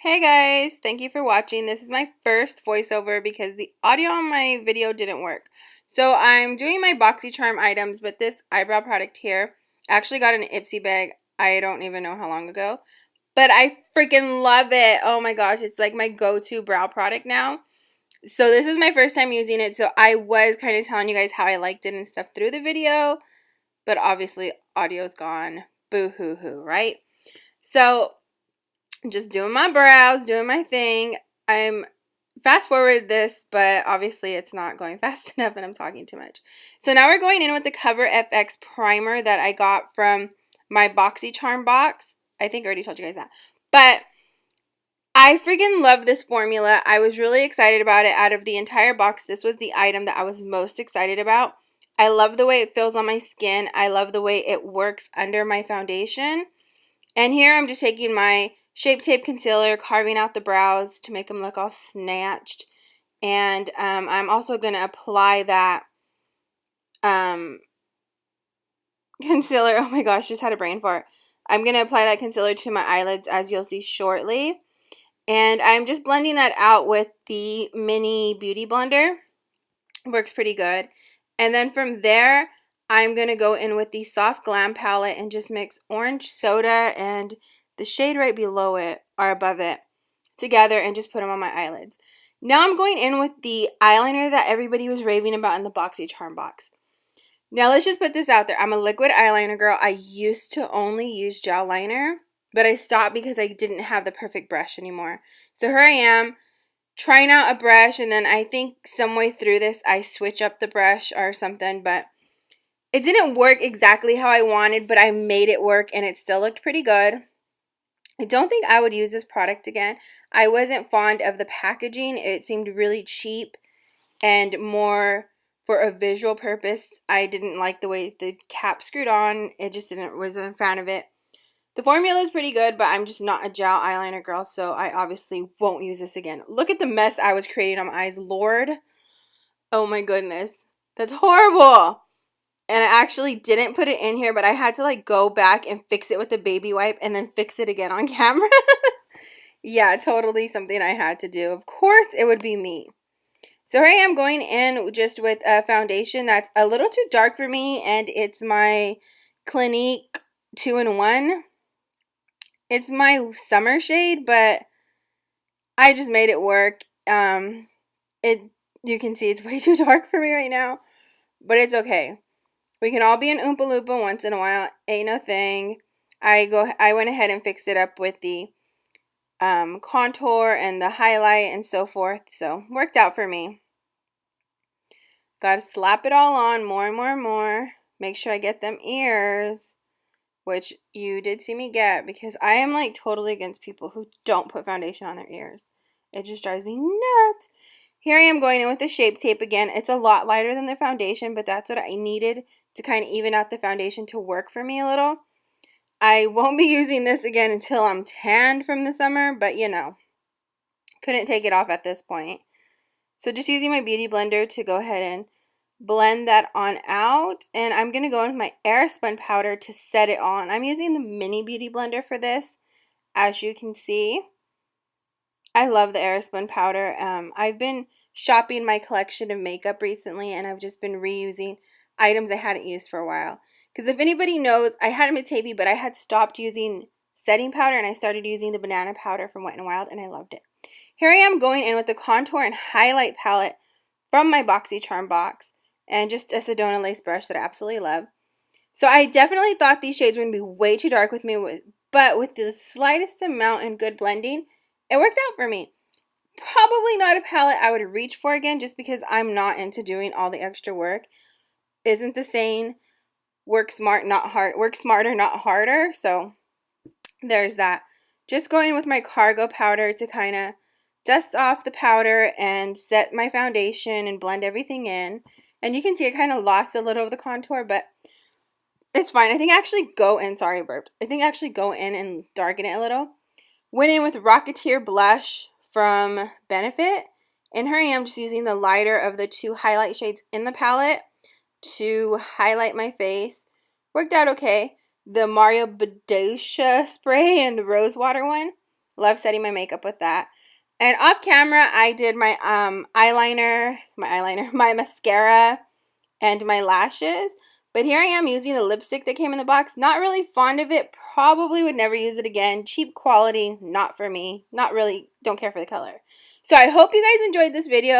Hey guys, thank you for watching. This is my first voiceover because the audio on my video didn't work. So I'm doing my Boxycharm items, but this eyebrow product here, I actually got an Ipsy bag, I don't even know how long ago, but I freaking love it. Oh my gosh, it's like my go-to brow product now. So this is my first time using it, so I was kind of telling you guys how I liked it and stuff through the video, but obviously audio's gone. Boo-hoo-hoo, right? So just doing my brows, doing my thing. I'm fast forward this, but obviously it's not going fast enough and I'm talking too much. So now we're going in with the Cover FX primer that I got from my Boxycharm box. I think I already told you guys that. But I freaking love this formula. I was really excited about it. Out of the entire box, this was the item that I was most excited about. I love the way it feels on my skin. I love the way it works under my foundation. And here I'm just taking my Shape Tape Concealer, carving out the brows to make them look all snatched. And I'm also going to apply that concealer. Oh my gosh, just had a brain fart. I'm going to apply that concealer to my eyelids, as you'll see shortly. And I'm just blending that out with the mini beauty blender. Works pretty good. And then from there, I'm going to go in with the Soft Glam palette and just mix orange soda and the shade right below it or above it together and just put them on my eyelids. Now I'm going in with the eyeliner that everybody was raving about in the Boxycharm box. Now let's just put this out there. I'm a liquid eyeliner girl. I used to only use gel liner, but I stopped because I didn't have the perfect brush anymore. So here I am, trying out a brush, and then I think some way through this I switch up the brush or something, but it didn't work exactly how I wanted, but I made it work and it still looked pretty good. I don't think I would use this product again. I wasn't fond of the packaging. It seemed really cheap and more for a visual purpose. I didn't like the way the cap screwed on. It just wasn't a fan of it. The formula is pretty good, but I'm just not a gel eyeliner girl, so I obviously won't use this again. Look at the mess I was creating on my eyes, Lord. Oh my goodness. That's horrible. And I actually didn't put it in here, but I had to like go back and fix it with a baby wipe and then fix it again on camera. Yeah, totally something I had to do. Of course, it would be me. So here I am going in just with a foundation that's a little too dark for me, and it's my Clinique 2-in-1. It's my summer shade, but I just made it work. You can see it's way too dark for me right now, but it's okay. We can all be an Oompa Loompa once in a while. Ain't no thing. I went ahead and fixed it up with the contour and the highlight and so forth. So worked out for me. Gotta slap it all on more and more and more. Make sure I get them ears, which you did see me get, because I am like totally against people who don't put foundation on their ears. It just drives me nuts. Here I am going in with the Shape Tape again. It's a lot lighter than the foundation, but that's what I needed to kind of even out the foundation to work for me a little. I won't be using this again until I'm tanned from the summer, but you know, couldn't take it off at this point. So just using my beauty blender to go ahead and blend that on out. And I'm going to go in with my Airspun powder to set it on. I'm using the mini beauty blender for this, as you can see. I love the Airspun powder. I've been shopping my collection of makeup recently, and I've just been reusing items I hadn't used for a while. Because if anybody knows, I had a Mitapi, but I had stopped using setting powder, and I started using the banana powder from Wet n Wild, and I loved it. Here I am going in with the contour and highlight palette from my Boxycharm box, and just a Sedona lace brush that I absolutely love. So I definitely thought these shades were going to be way too dark with me, but with the slightest amount and good blending, it worked out for me. Probably not a palette I would reach for again, just because I'm not into doing all the extra work. Isn't the saying, work smart, not hard, work smarter, not harder? So there's that. Just going with my Cargo powder to kind of dust off the powder and set my foundation and blend everything in. And you can see I kind of lost a little of the contour, but it's fine. I think I actually go in, sorry I burped. I think I actually go in and darken it a little. Went in with Rocketeer blush from Benefit. And here I am just using the lighter of the two highlight shades in the palette to highlight my face. Worked out okay. The Mario Bedocia spray and the rose water one, Love setting my makeup with that. And off camera, I did my eyeliner, my mascara, and my lashes. But here I am using the lipstick that came in the box. Not really fond of it. Probably would never use it again. Cheap quality, not for me. Not really, don't care for the color. So I hope you guys enjoyed this video.